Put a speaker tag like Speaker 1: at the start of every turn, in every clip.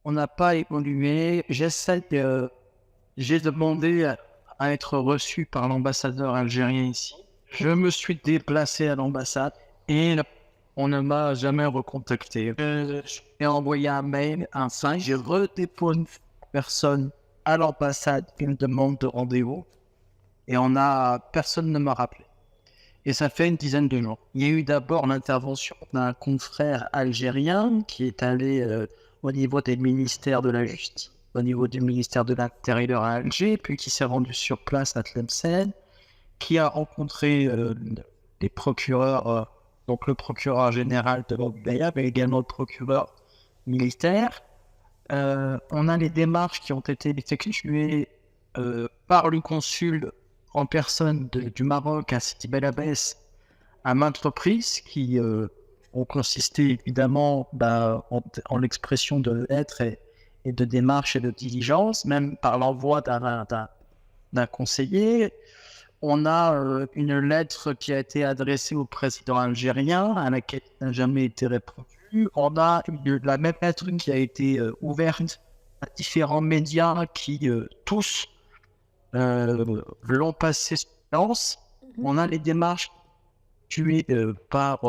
Speaker 1: on n'a pas évolué. J'ai demandé à être reçu par l'ambassadeur algérien ici. Je me suis déplacé à l'ambassade et on ne m'a jamais recontacté. J'ai envoyé un mail, enfin, j'ai redéposé une personne à l'ambassade une demande de rendez-vous et personne ne m'a rappelé. Et ça fait une dizaine de jours. Il y a eu d'abord l'intervention d'un confrère algérien qui est allé au niveau des ministères de la Justice, au niveau du ministère de l'Intérieur à Alger, puis qui s'est rendu sur place à Tlemcen, qui a rencontré les procureurs, donc le procureur général de l'Ogbaya, mais également le procureur militaire. On a les démarches qui ont été effectuées par le consul en personne du Maroc à Sidi Bel Abbès à maintes reprises qui ont consisté évidemment en l'expression de lettres et de démarches et de diligences, même par l'envoi d'un conseiller. On a une lettre qui a été adressée au président algérien à laquelle il n'a jamais été répondu. On a la même lettre qui a été ouverte à différents médias qui tous l'ont passé sous silence. On a les démarches tuées par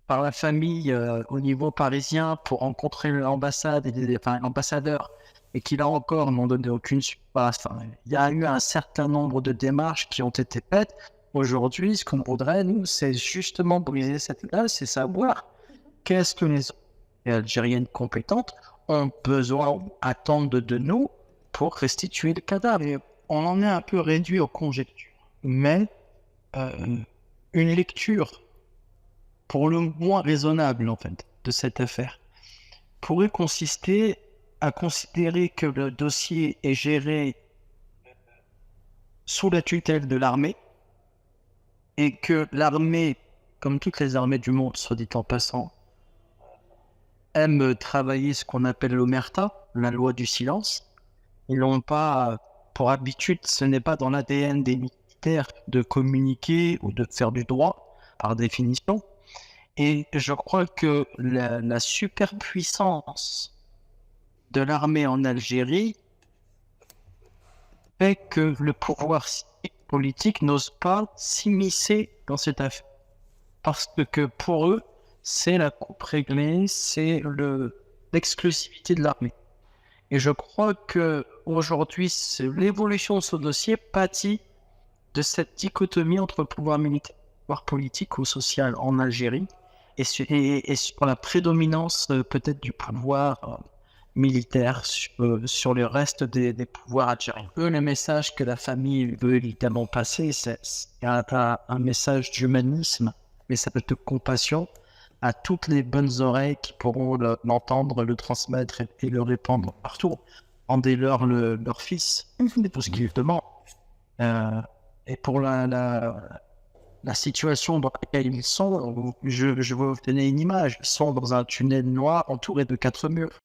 Speaker 1: la famille au niveau parisien pour rencontrer l'ambassadeur et qui là encore n'ont donné aucune suite. Enfin, il y a eu un certain nombre de démarches qui ont été faites. Aujourd'hui, ce qu'on voudrait, nous, c'est justement briser cette glace et savoir qu'est-ce que les autorités algériennes compétentes ont besoin ou attendent de nous pour restituer le cadavre. Et on en est un peu réduit aux conjectures. Mais une lecture pour le moins raisonnable, en fait, de cette affaire pourrait consister à considérer que le dossier est géré sous la tutelle de l'armée et que l'armée, comme toutes les armées du monde, soit dit en passant, aime travailler ce qu'on appelle l'omerta, la loi du silence. Ils n'ont pas pour habitude, ce n'est pas dans l'ADN des militaires de communiquer ou de faire du droit, par définition. Et je crois que la superpuissance de l'armée en Algérie fait que le pouvoir politique n'ose pas s'immiscer dans cette affaire. Parce que pour eux, c'est la coupe réglée, c'est l'exclusivité de l'armée. Et je crois que aujourd'hui, l'évolution de ce dossier pâtit de cette dichotomie entre le pouvoir militaire, le pouvoir politique ou social en Algérie, et sur la prédominance peut-être du pouvoir militaire sur le reste des pouvoirs algériens. Le message que la famille veut évidemment passer, c'est un message d'humanisme, mais ça peut être de compassion à toutes les bonnes oreilles qui pourront l'entendre, le transmettre et le répandre partout. Rendez-leur leur fils, c'est tout ce qu'ils demandent. Et pour la situation dans laquelle ils sont, je vais vous donner une image. Ils sont dans un tunnel noir entouré de 4 murs.